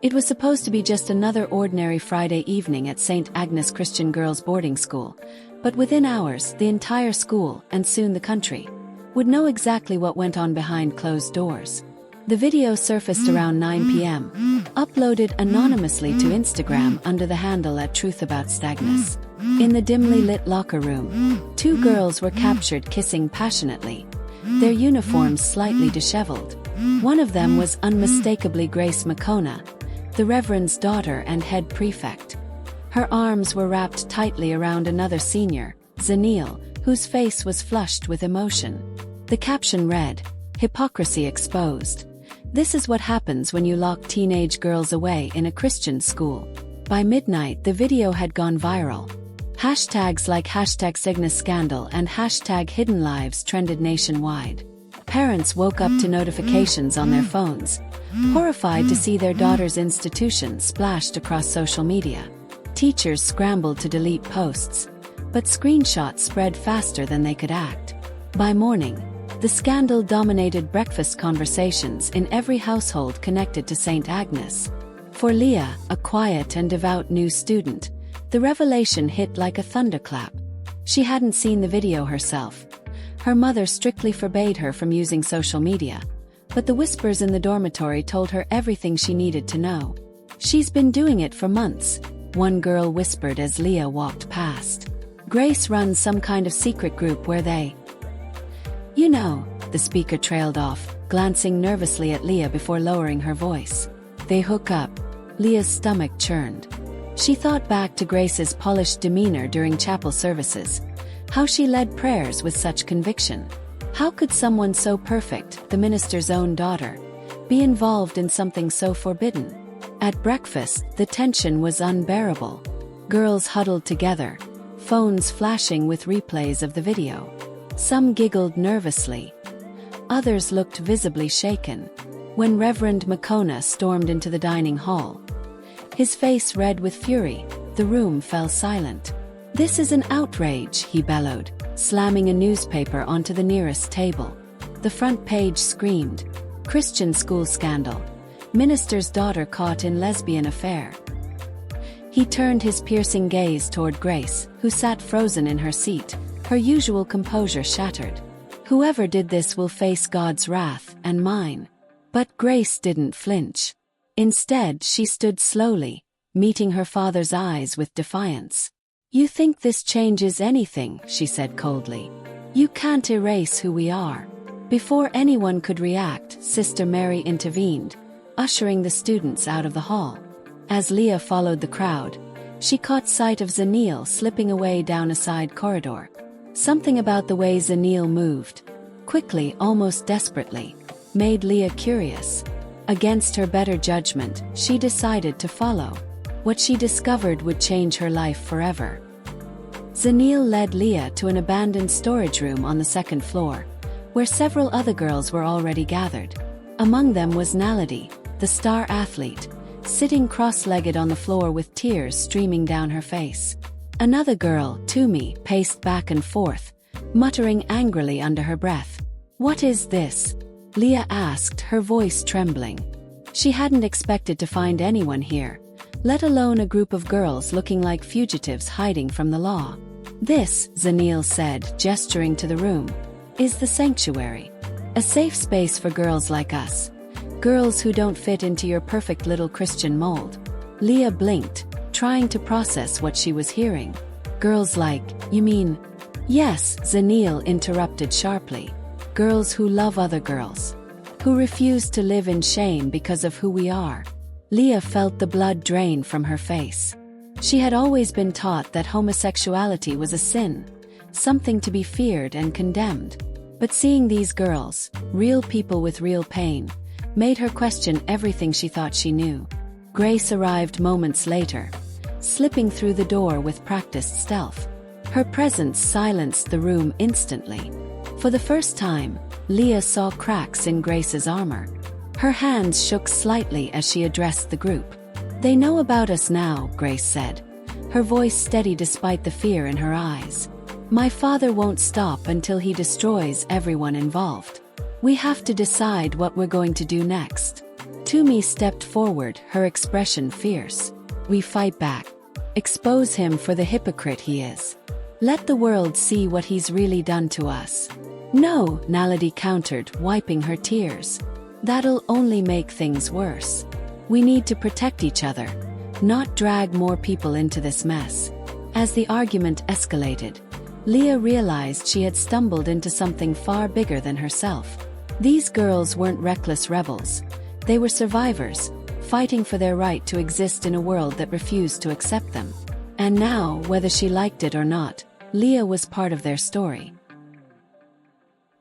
It was supposed to be just another ordinary Friday evening at St. Agnes Christian Girls' Boarding School, but within hours, the entire school, and soon the country, would know exactly what went on behind closed doors. The video surfaced around 9 p.m., uploaded anonymously to Instagram under the handle @truthaboutstagnes. In the dimly lit locker room, two girls were captured kissing passionately, their uniforms slightly disheveled. One of them was unmistakably Grace McCona, the Reverend's daughter and head prefect. Her arms were wrapped tightly around another senior, Zanil, whose face was flushed with emotion. The caption read, "Hypocrisy exposed. This is what happens when you lock teenage girls away in a Christian school." By midnight, the video had gone viral. Hashtags like #SignasScandal and #HiddenLives trended nationwide. Parents woke up to notifications on their phones, horrified to see their daughter's institution splashed across social media. Teachers scrambled to delete posts, but screenshots spread faster than they could act. By morning, the scandal dominated breakfast conversations in every household connected to St. Agnes. For Leah, a quiet and devout new student, the revelation hit like a thunderclap. She hadn't seen the video herself. Her mother strictly forbade her from using social media, but the whispers in the dormitory told her everything she needed to know. "She's been doing it for months," one girl whispered as Leah walked past. "Grace runs some kind of secret group where they..." "You know," the speaker trailed off, glancing nervously at Leah before lowering her voice. "They hook up." Leah's stomach churned. She thought back to Grace's polished demeanor during chapel services, how she led prayers with such conviction. How could someone so perfect, the minister's own daughter, be involved in something so forbidden? At breakfast, the tension was unbearable. Girls huddled together, phones flashing with replays of the video. Some giggled nervously. Others looked visibly shaken. When Reverend McCona stormed into the dining hall, his face red with fury, the room fell silent. "This is an outrage," he bellowed, slamming a newspaper onto the nearest table. The front page screamed, "Christian school scandal. Minister's daughter caught in lesbian affair." He turned his piercing gaze toward Grace, who sat frozen in her seat, her usual composure shattered. "Whoever did this will face God's wrath, and mine." But Grace didn't flinch. Instead, she stood slowly, meeting her father's eyes with defiance. "You think this changes anything?" she said coldly. "You can't erase who we are." Before anyone could react, Sister Mary intervened, ushering the students out of the hall. As Leah followed the crowd, she caught sight of Zanil slipping away down a side corridor. Something about the way Zanil moved, quickly, almost desperately, made Leah curious. Against her better judgment, she decided to follow. What she discovered would change her life forever. Zanil led Leah to an abandoned storage room on the second floor, where several other girls were already gathered. Among them was Naledi, the star athlete, sitting cross-legged on the floor with tears streaming down her face. Another girl, Tumi, paced back and forth, muttering angrily under her breath. "What is this?" Leah asked, her voice trembling. She hadn't expected to find anyone here, let alone a group of girls looking like fugitives hiding from the law. "This," Zanil said, gesturing to the room, "is the sanctuary. A safe space for girls like us. Girls who don't fit into your perfect little Christian mold." Leah blinked, trying to process what she was hearing. "Girls like, you mean?" "Yes," Zanil interrupted sharply. "Girls who love other girls. Who refuse to live in shame because of who we are." Leah felt the blood drain from her face. She had always been taught that homosexuality was a sin, something to be feared and condemned. But seeing these girls, real people with real pain, made her question everything she thought she knew. Grace arrived moments later, slipping through the door with practiced stealth. Her presence silenced the room instantly. For the first time, Leah saw cracks in Grace's armor. Her hands shook slightly as she addressed the group. "They know about us now," Grace said, her voice steady despite the fear in her eyes. "My father won't stop until he destroys everyone involved. We have to decide what we're going to do next." Toomey stepped forward, her expression fierce. "We fight back. Expose him for the hypocrite he is. Let the world see what he's really done to us." "No," Naledi countered, wiping her tears. "That'll only make things worse. We need to protect each other, not drag more people into this mess." As the argument escalated, Leah realized she had stumbled into something far bigger than herself. These girls weren't reckless rebels. They were survivors, fighting for their right to exist in a world that refused to accept them. And now, whether she liked it or not, Leah was part of their story.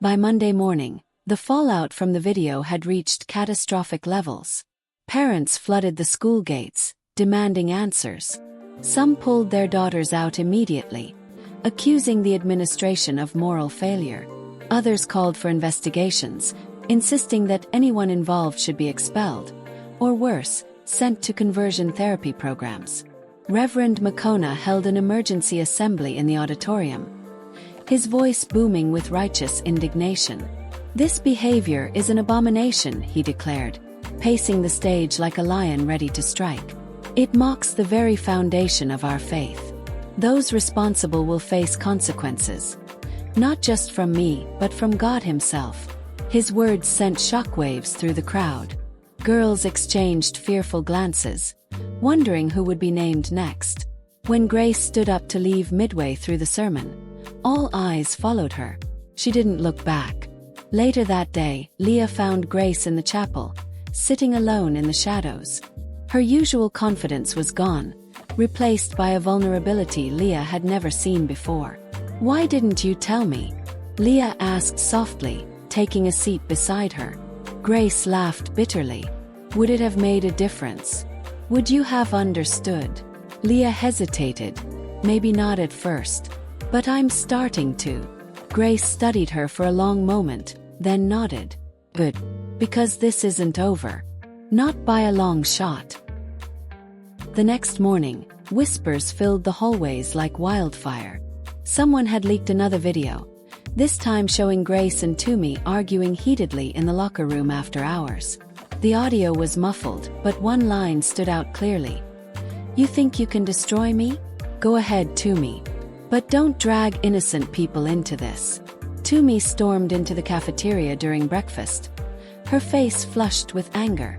By Monday morning, the fallout from the video had reached catastrophic levels. Parents flooded the school gates, demanding answers. Some pulled their daughters out immediately, accusing the administration of moral failure. Others called for investigations, insisting that anyone involved should be expelled, or worse, sent to conversion therapy programs. Reverend Makona held an emergency assembly in the auditorium, his voice booming with righteous indignation. "This behavior is an abomination," he declared, pacing the stage like a lion ready to strike. "It mocks the very foundation of our faith. Those responsible will face consequences. Not just from me, but from God himself." His words sent shockwaves through the crowd. Girls exchanged fearful glances, wondering who would be named next. When Grace stood up to leave midway through the sermon, all eyes followed her. She didn't look back. Later that day, Leah found Grace in the chapel, sitting alone in the shadows. Her usual confidence was gone, replaced by a vulnerability Leah had never seen before. "Why didn't you tell me?" Leah asked softly, taking a seat beside her. Grace laughed bitterly. "Would it have made a difference? Would you have understood?" Leah hesitated. "Maybe not at first. But I'm starting to." Grace studied her for a long moment, then nodded. "Good. Because this isn't over. Not by a long shot." The next morning, whispers filled the hallways like wildfire. Someone had leaked another video, this time showing Grace and Toomey arguing heatedly in the locker room after hours. The audio was muffled, but one line stood out clearly. "You think you can destroy me? Go ahead, Toomey. But don't drag innocent people into this." Toomey stormed into the cafeteria during breakfast, her face flushed with anger.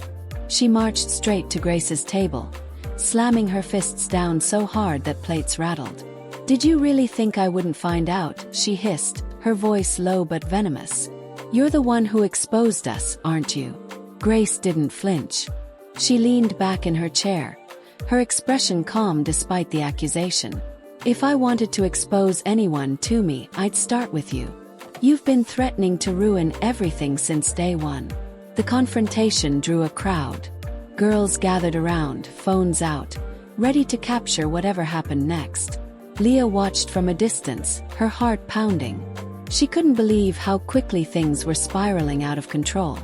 She marched straight to Grace's table, slamming her fists down so hard that plates rattled. "Did you really think I wouldn't find out?" she hissed, her voice low but venomous. "You're the one who exposed us, aren't you?" Grace didn't flinch. She leaned back in her chair, her expression calm despite the accusation. "If I wanted to expose anyone to me, I'd start with you. You've been threatening to ruin everything since day one." The confrontation drew a crowd. Girls gathered around, phones out, ready to capture whatever happened next. Leah watched from a distance, her heart pounding. She couldn't believe how quickly things were spiraling out of control.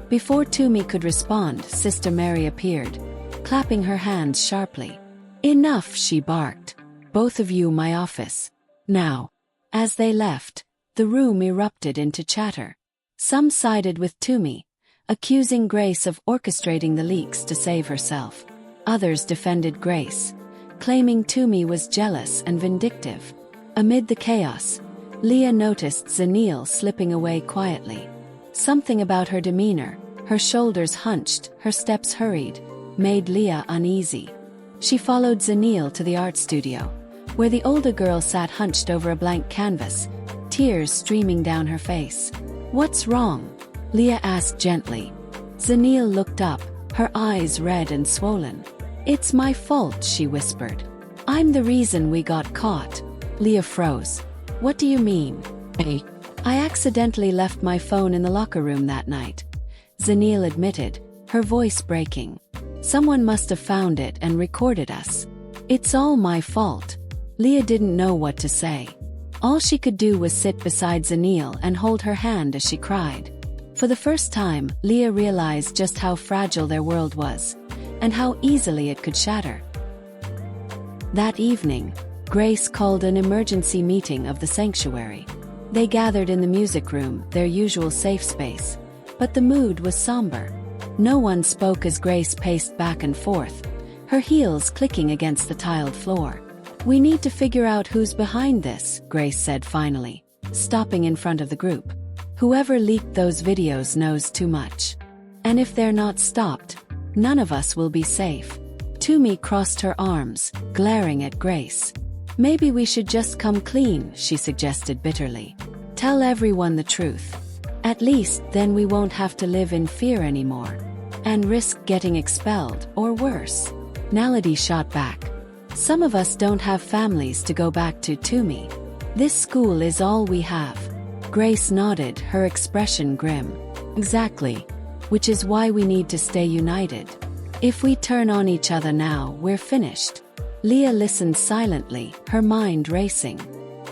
Before Toomey could respond, Sister Mary appeared, clapping her hands sharply. "Enough," she barked. "Both of you, my office. Now." As they left, the room erupted into chatter. Some sided with Toomey, accusing Grace of orchestrating the leaks to save herself. Others defended Grace, claiming Toomey was jealous and vindictive. Amid the chaos, Leah noticed Zanil slipping away quietly. Something about her demeanor, her shoulders hunched, her steps hurried, made Leah uneasy. She followed Zanil to the art studio, where the older girl sat hunched over a blank canvas, tears streaming down her face. "What's wrong?" Leah asked gently. Zanil looked up, her eyes red and swollen. "It's my fault," she whispered. "I'm the reason we got caught." Leah froze. "What do you mean?" I accidentally left my phone in the locker room that night," Zanil admitted, her voice breaking. "Someone must have found it and recorded us. It's all my fault." Leah didn't know what to say. All she could do was sit beside Zanil and hold her hand as she cried. For the first time, Leah realized just how fragile their world was, and how easily it could shatter. That evening, Grace called an emergency meeting of the sanctuary. They gathered in the music room, their usual safe space, but the mood was somber. No one spoke as Grace paced back and forth, her heels clicking against the tiled floor. "We need to figure out who's behind this," Grace said finally, stopping in front of the group. "Whoever leaked those videos knows too much. And if they're not stopped, none of us will be safe." Toomey crossed her arms, glaring at Grace. "Maybe we should just come clean," she suggested bitterly. "Tell everyone the truth. At least then we won't have to live in fear anymore. And risk getting expelled, or worse." Naledi shot back. "Some of us don't have families to go back to, Toomey. This school is all we have." Grace nodded, her expression grim. "Exactly. Which is why we need to stay united. If we turn on each other now, we're finished." Leah listened silently, her mind racing.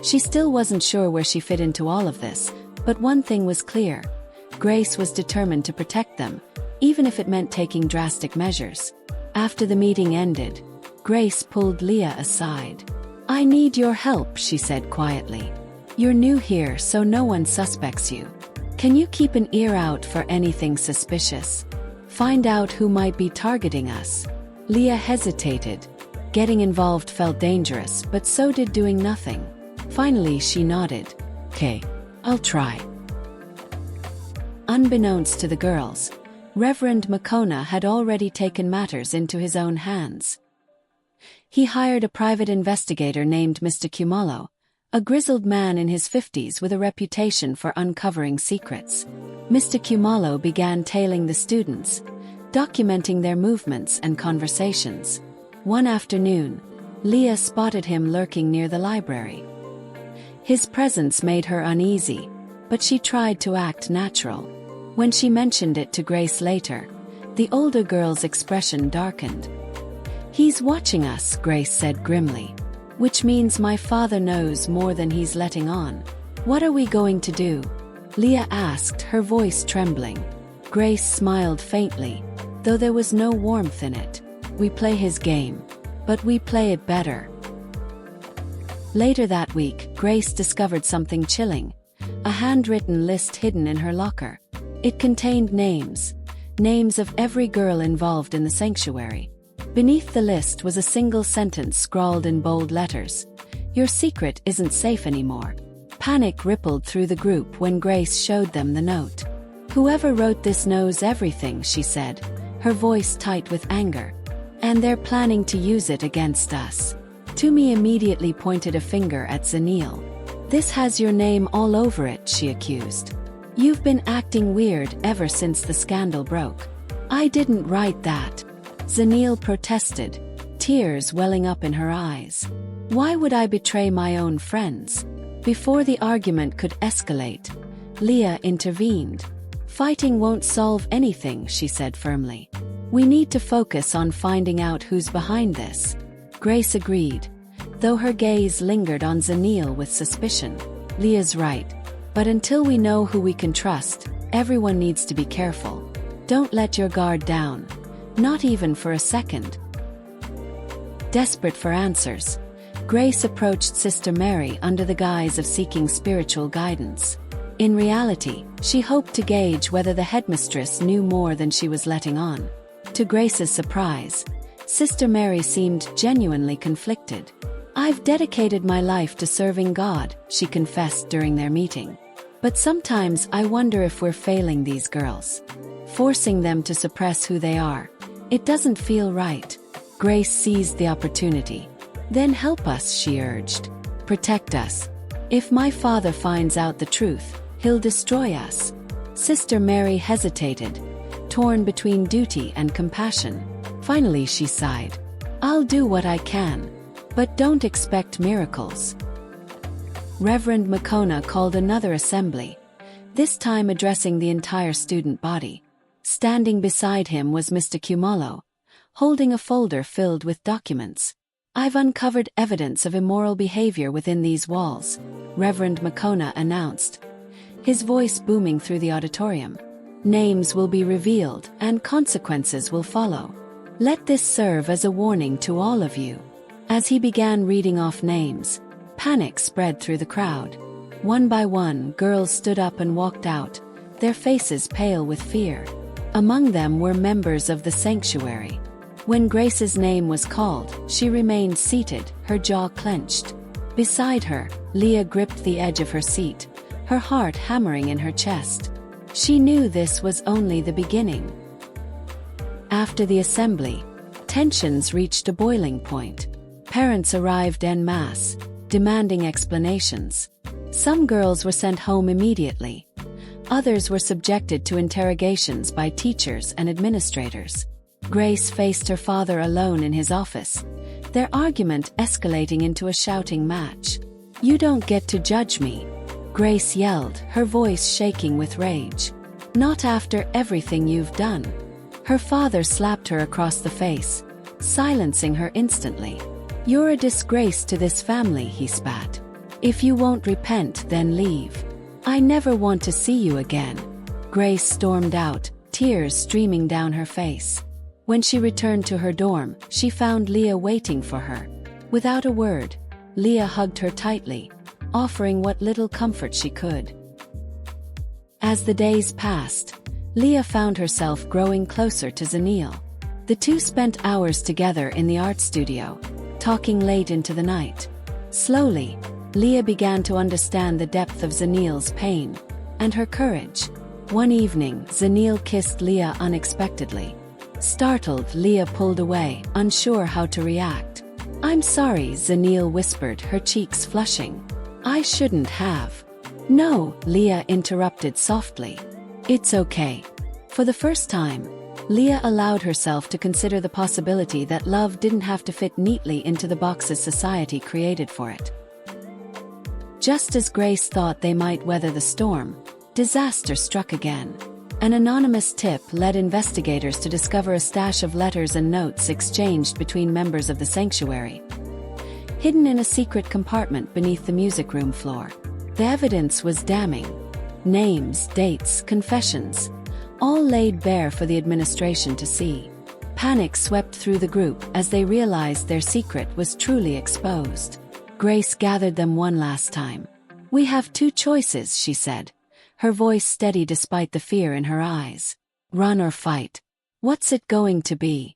She still wasn't sure where she fit into all of this, but one thing was clear. Grace was determined to protect them, even if it meant taking drastic measures. After the meeting ended, Grace pulled Leah aside. "I need your help," she said quietly. "You're new here, so no one suspects you. Can you keep an ear out for anything suspicious? Find out who might be targeting us." Leah hesitated. Getting involved felt dangerous, but so did doing nothing. Finally she nodded. "Okay, I'll try." Unbeknownst to the girls, Reverend Makona had already taken matters into his own hands. He hired a private investigator named Mr. Kumalo, a grizzled man in his 50s with a reputation for uncovering secrets. Mr. Kumalo began tailing the students, documenting their movements and conversations. One afternoon, Leah spotted him lurking near the library. His presence made her uneasy, but she tried to act natural. When she mentioned it to Grace later, the older girl's expression darkened. "He's watching us," Grace said grimly. "Which means my father knows more than he's letting on. What are we going to do?" Leah asked, her voice trembling. Grace smiled faintly, though there was no warmth in it. "We play his game, but we play it better." Later that week, Grace discovered something chilling. A handwritten list hidden in her locker. It contained names of every girl involved in the sanctuary. Beneath the list was a single sentence scrawled in bold letters. "Your secret isn't safe anymore." Panic rippled through the group when Grace showed them the note. "Whoever wrote this knows everything," she said, her voice tight with anger. "And they're planning to use it against us." Toomey immediately pointed a finger at Zanil. "This has your name all over it," she accused. "You've been acting weird ever since the scandal broke." "I didn't write that," Zanil protested, tears welling up in her eyes. "Why would I betray my own friends?" Before the argument could escalate, Leah intervened. "Fighting won't solve anything," she said firmly. "We need to focus on finding out who's behind this." Grace agreed, though her gaze lingered on Zanil with suspicion. "Leah's right. But until we know who we can trust, everyone needs to be careful. Don't let your guard down. Not even for a second." Desperate for answers, Grace approached Sister Mary under the guise of seeking spiritual guidance. In reality, she hoped to gauge whether the headmistress knew more than she was letting on. To Grace's surprise, Sister Mary seemed genuinely conflicted. "I've dedicated my life to serving God," she confessed during their meeting. "But sometimes I wonder if we're failing these girls. Forcing them to suppress who they are. It doesn't feel right." Grace seized the opportunity. "Then help us," she urged. "Protect us. If my father finds out the truth, he'll destroy us." Sister Mary hesitated, torn between duty and compassion. Finally she sighed. "I'll do what I can. But don't expect miracles." Reverend Makona called another assembly, this time addressing the entire student body. Standing beside him was Mr. Kumalo, holding a folder filled with documents. "I've uncovered evidence of immoral behavior within these walls," Reverend Makona announced, his voice booming through the auditorium. "Names will be revealed and consequences will follow. Let this serve as a warning to all of you." As he began reading off names, panic spread through the crowd. One by one, girls stood up and walked out, their faces pale with fear. Among them were members of the sanctuary. When Grace's name was called, she remained seated, her jaw clenched. Beside her, Leah gripped the edge of her seat, her heart hammering in her chest. She knew this was only the beginning. After the assembly, tensions reached a boiling point. Parents arrived en masse, demanding explanations. Some girls were sent home immediately. Others were subjected to interrogations by teachers and administrators. Grace faced her father alone in his office, their argument escalating into a shouting match. "You don't get to judge me," Grace yelled, her voice shaking with rage. "Not after everything you've done." Her father slapped her across the face, silencing her instantly. "You're a disgrace to this family," he spat. "If you won't repent, then leave. I never want to see you again." Grace stormed out, tears streaming down her face. When she returned to her dorm, she found Leah waiting for her. Without a word, Leah hugged her tightly, offering what little comfort she could. As the days passed, Leah found herself growing closer to Zanil. The two spent hours together in the art studio, talking late into the night. Slowly, Leah began to understand the depth of Zanil's pain and her courage. One evening, Zanil kissed Leah unexpectedly. Startled, Leah pulled away, unsure how to react. "I'm sorry," Zanil whispered, her cheeks flushing. "I shouldn't have." "No," Leah interrupted softly. "It's okay." For the first time, Leah allowed herself to consider the possibility that love didn't have to fit neatly into the boxes society created for it. Just as Grace thought they might weather the storm, disaster struck again. An anonymous tip led investigators to discover a stash of letters and notes exchanged between members of the sanctuary, hidden in a secret compartment beneath the music room floor. The evidence was damning. Names, dates, confessions, all laid bare for the administration to see. Panic swept through the group as they realized their secret was truly exposed. Grace gathered them one last time. "We have two choices," she said, her voice steady despite the fear in her eyes. "Run or fight. What's it going to be?"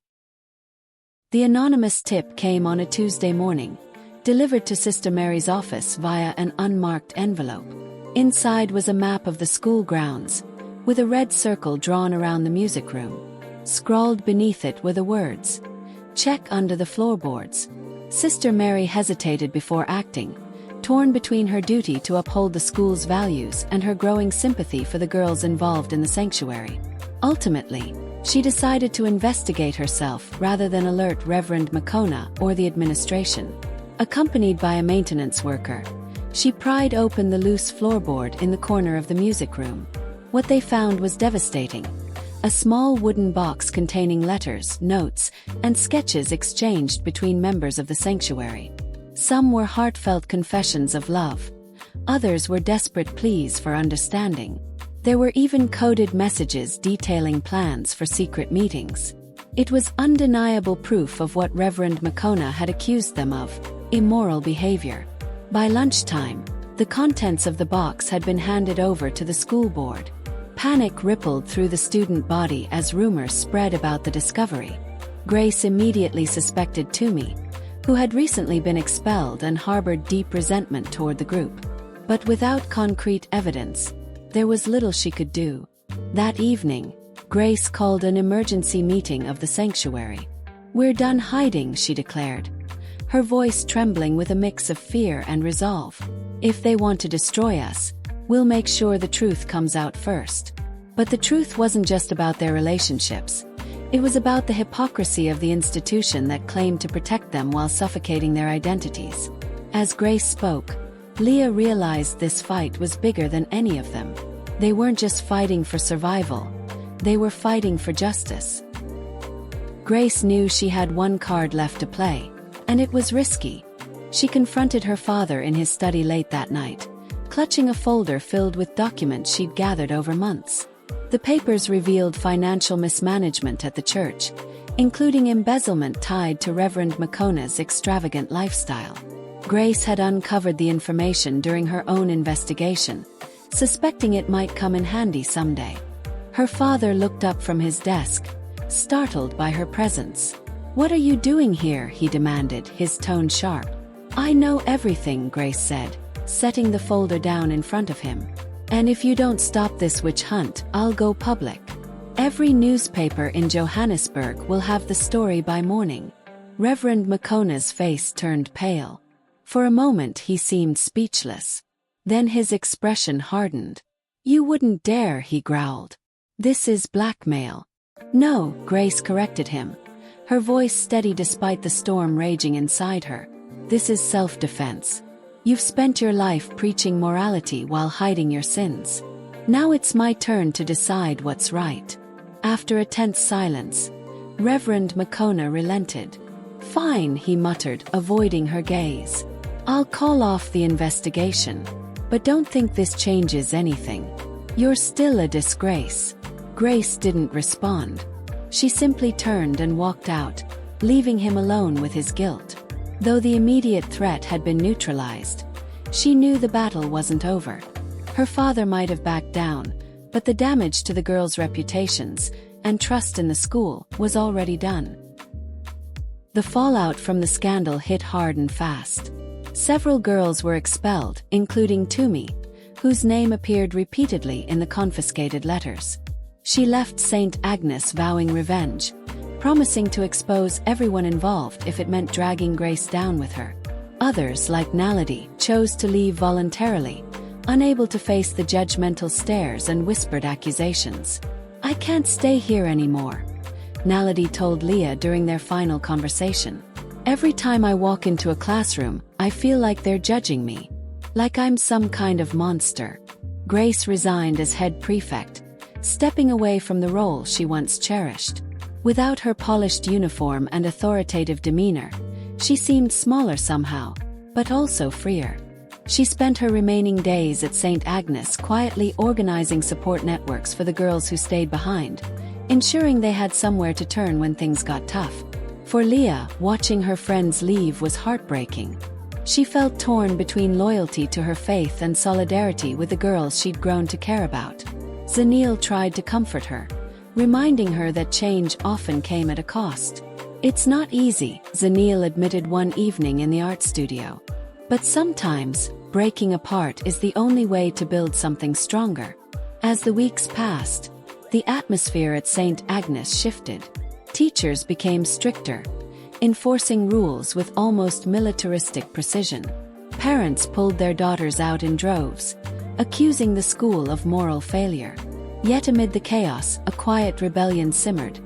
The anonymous tip came on a Tuesday morning, delivered to Sister Mary's office via an unmarked envelope. Inside was a map of the school grounds, with a red circle drawn around the music room. Scrawled beneath it were the words, "Check under the floorboards." Sister Mary hesitated before acting, torn between her duty to uphold the school's values and her growing sympathy for the girls involved in the sanctuary. Ultimately, she decided to investigate herself rather than alert Reverend Makona or the administration. Accompanied by a maintenance worker, she pried open the loose floorboard in the corner of the music room. What they found was devastating. A small wooden box containing letters, notes, and sketches exchanged between members of the sanctuary. Some were heartfelt confessions of love. Others were desperate pleas for understanding. There were even coded messages detailing plans for secret meetings. It was undeniable proof of what Reverend Makona had accused them of: immoral behavior. By lunchtime, the contents of the box had been handed over to the school board. Panic rippled through the student body as rumors spread about the discovery. Grace immediately suspected Toomey, who had recently been expelled and harbored deep resentment toward the group. But without concrete evidence, there was little she could do. That evening, Grace called an emergency meeting of the sanctuary. "We're done hiding," she declared, her voice trembling with a mix of fear and resolve. "If they want to destroy us, we'll make sure the truth comes out first." But the truth wasn't just about their relationships. It was about the hypocrisy of the institution that claimed to protect them while suffocating their identities. As Grace spoke, Leah realized this fight was bigger than any of them. They weren't just fighting for survival, they were fighting for justice. Grace knew she had one card left to play, and it was risky. She confronted her father in his study late that night, clutching a folder filled with documents she'd gathered over months. The papers revealed financial mismanagement at the church, including embezzlement tied to Reverend Makona's extravagant lifestyle. Grace had uncovered the information during her own investigation, suspecting it might come in handy someday. Her father looked up from his desk, startled by her presence. "What are you doing here?" he demanded, his tone sharp. "I know everything," Grace said, setting the folder down in front of him. "And if you don't stop this witch hunt, I'll go public. Every newspaper in Johannesburg will have the story by morning." Reverend Makona's face turned pale. For a moment he seemed speechless. Then his expression hardened. "You wouldn't dare," he growled. "This is blackmail." "No," Grace corrected him, her voice steady despite the storm raging inside her. "This is self-defense. You've spent your life preaching morality while hiding your sins. Now it's my turn to decide what's right." After a tense silence, Reverend Makona relented. "Fine," he muttered, avoiding her gaze. "I'll call off the investigation. But don't think this changes anything. You're still a disgrace." Grace didn't respond. She simply turned and walked out, leaving him alone with his guilt. Though the immediate threat had been neutralized, she knew the battle wasn't over. Her father might have backed down, but the damage to the girls' reputations and trust in the school was already done. The fallout from the scandal hit hard and fast. Several girls were expelled, including Tumi, whose name appeared repeatedly in the confiscated letters. She left St. Agnes vowing revenge, promising to expose everyone involved if it meant dragging Grace down with her. Others, like Naledi, chose to leave voluntarily, unable to face the judgmental stares and whispered accusations. "I can't stay here anymore," Naledi told Leah during their final conversation. "Every time I walk into a classroom, I feel like they're judging me. Like I'm some kind of monster." Grace resigned as head prefect, stepping away from the role she once cherished. Without her polished uniform and authoritative demeanor, she seemed smaller somehow, but also freer. She spent her remaining days at St. Agnes quietly organizing support networks for the girls who stayed behind, ensuring they had somewhere to turn when things got tough. For Leah, watching her friends leave was heartbreaking. She felt torn between loyalty to her faith and solidarity with the girls she'd grown to care about. Zanil tried to comfort her, reminding her that change often came at a cost. "It's not easy," Zanil admitted one evening in the art studio. "But sometimes, breaking apart is the only way to build something stronger." As the weeks passed, the atmosphere at St. Agnes shifted. Teachers became stricter, enforcing rules with almost militaristic precision. Parents pulled their daughters out in droves, accusing the school of moral failure. Yet amid the chaos, a quiet rebellion simmered.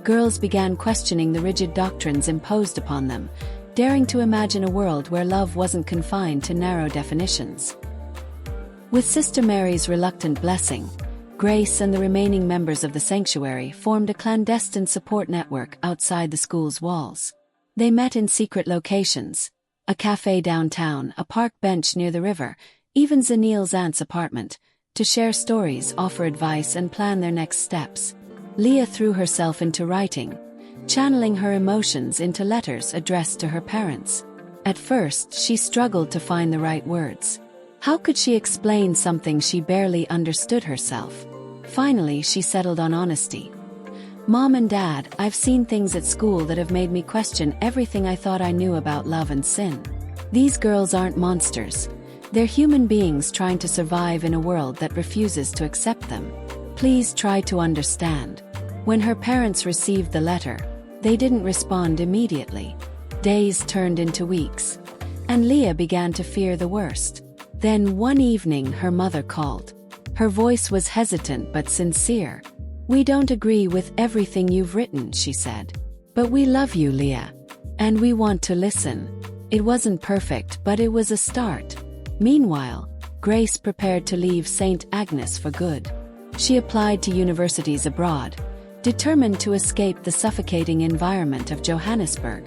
Girls began questioning the rigid doctrines imposed upon them, daring to imagine a world where love wasn't confined to narrow definitions. With Sister Mary's reluctant blessing, Grace and the remaining members of the sanctuary formed a clandestine support network outside the school's walls. They met in secret locations: a cafe downtown, a park bench near the river, even Zanil's aunt's apartment, to share stories, offer advice, and plan their next steps. Leah threw herself into writing, channeling her emotions into letters addressed to her parents. At first, she struggled to find the right words. How could she explain something she barely understood herself? Finally, she settled on honesty. "Mom and Dad, I've seen things at school that have made me question everything I thought I knew about love and sin. These girls aren't monsters. They're human beings trying to survive in a world that refuses to accept them. Please try to understand." When her parents received the letter, they didn't respond immediately. Days turned into weeks, and Leah began to fear the worst. Then one evening her mother called. Her voice was hesitant but sincere. "We don't agree with everything you've written," she said. "But we love you, Leah. And we want to listen." It wasn't perfect, but it was a start. Meanwhile, Grace prepared to leave St. Agnes for good. She applied to universities abroad, determined to escape the suffocating environment of Johannesburg.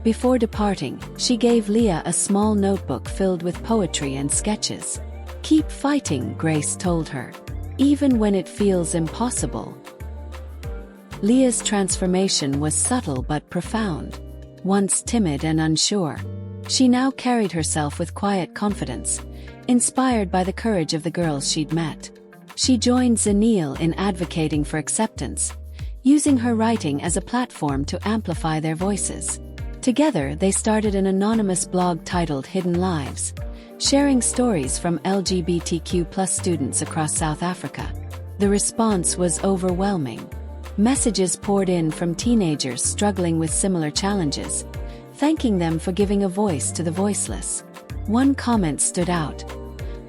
Before departing, she gave Leah a small notebook filled with poetry and sketches. "Keep fighting," Grace told her, "even when it feels impossible." Leah's transformation was subtle but profound. Once timid and unsure, she now carried herself with quiet confidence, inspired by the courage of the girls she'd met. She joined Zanil in advocating for acceptance, using her writing as a platform to amplify their voices. Together, they started an anonymous blog titled Hidden Lives, sharing stories from LGBTQ+ students across South Africa. The response was overwhelming. Messages poured in from teenagers struggling with similar challenges, thanking them for giving a voice to the voiceless. One comment stood out.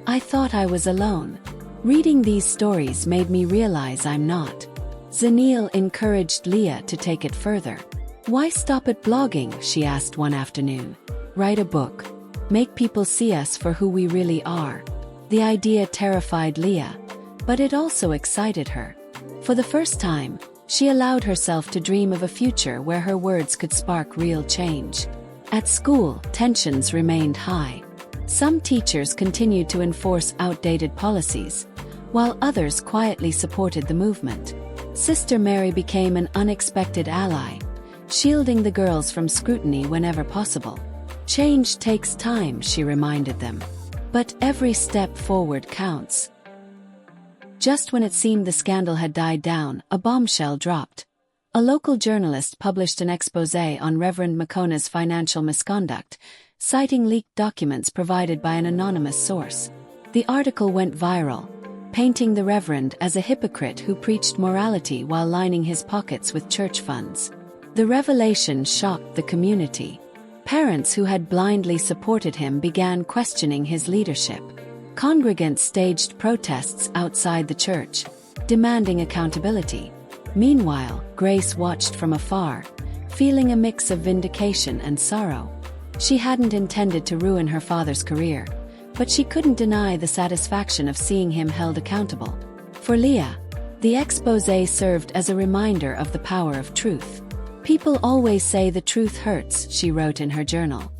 "I thought I was alone. Reading these stories made me realize I'm not." Zanil encouraged Leah to take it further. "Why stop at blogging?" she asked one afternoon. "Write a book. Make people see us for who we really are." The idea terrified Leah, but it also excited her. For the first time, she allowed herself to dream of a future where her words could spark real change. At school, tensions remained high. Some teachers continued to enforce outdated policies, while others quietly supported the movement. Sister Mary became an unexpected ally, shielding the girls from scrutiny whenever possible. "Change takes time," she reminded them. "But every step forward counts." Just when it seemed the scandal had died down, a bombshell dropped. A local journalist published an exposé on Reverend Makona's financial misconduct, citing leaked documents provided by an anonymous source. The article went viral, painting the Reverend as a hypocrite who preached morality while lining his pockets with church funds. The revelation shocked the community. Parents who had blindly supported him began questioning his leadership. Congregants staged protests outside the church, demanding accountability. Meanwhile, Grace watched from afar, feeling a mix of vindication and sorrow. She hadn't intended to ruin her father's career, but she couldn't deny the satisfaction of seeing him held accountable. For Leah, the exposé served as a reminder of the power of truth. "People always say the truth hurts," she wrote in her journal.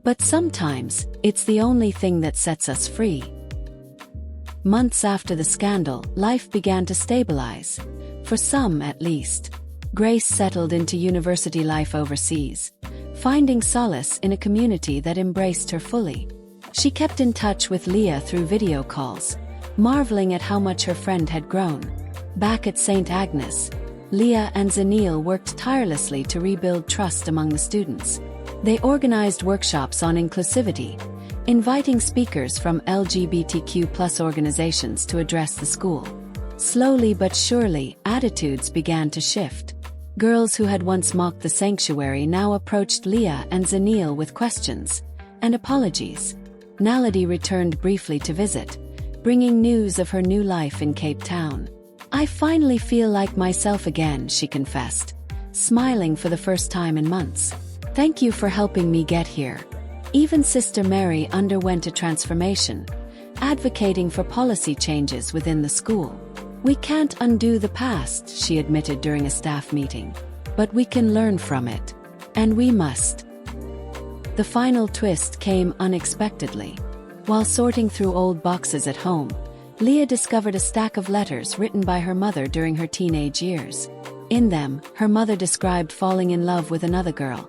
"But sometimes, it's the only thing that sets us free." Months after the scandal, life began to stabilize. For some, at least. Grace settled into university life overseas, finding solace in a community that embraced her fully. She kept in touch with Leah through video calls, marveling at how much her friend had grown. Back at St. Agnes, Leah and Zanil worked tirelessly to rebuild trust among the students. They organized workshops on inclusivity, inviting speakers from LGBTQ+ organizations to address the school. Slowly but surely, attitudes began to shift. Girls who had once mocked the sanctuary now approached Leah and Zanil with questions and apologies. Naledi returned briefly to visit, bringing news of her new life in Cape Town. "I finally feel like myself again," she confessed, smiling for the first time in months. "Thank you for helping me get here." Even Sister Mary underwent a transformation, advocating for policy changes within the school. "We can't undo the past," she admitted during a staff meeting. "But we can learn from it. And we must." The final twist came unexpectedly. While sorting through old boxes at home, Leah discovered a stack of letters written by her mother during her teenage years. In them, her mother described falling in love with another girl,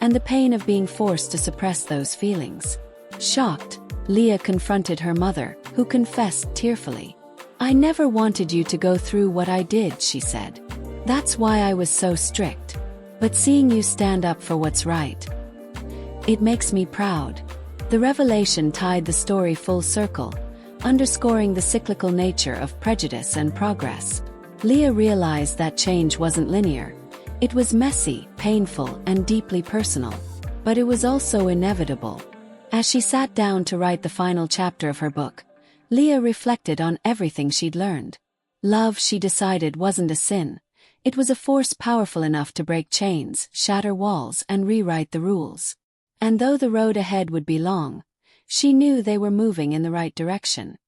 and the pain of being forced to suppress those feelings. Shocked, Leah confronted her mother, who confessed tearfully. "I never wanted you to go through what I did," she said. "That's why I was so strict. But seeing you stand up for what's right, it makes me proud." The revelation tied the story full circle, underscoring the cyclical nature of prejudice and progress. Leah realized that change wasn't linear. It was messy, painful, and deeply personal. But it was also inevitable. As she sat down to write the final chapter of her book, Leah reflected on everything she'd learned. Love, she decided, wasn't a sin. It was a force powerful enough to break chains, shatter walls, and rewrite the rules. And though the road ahead would be long, she knew they were moving in the right direction.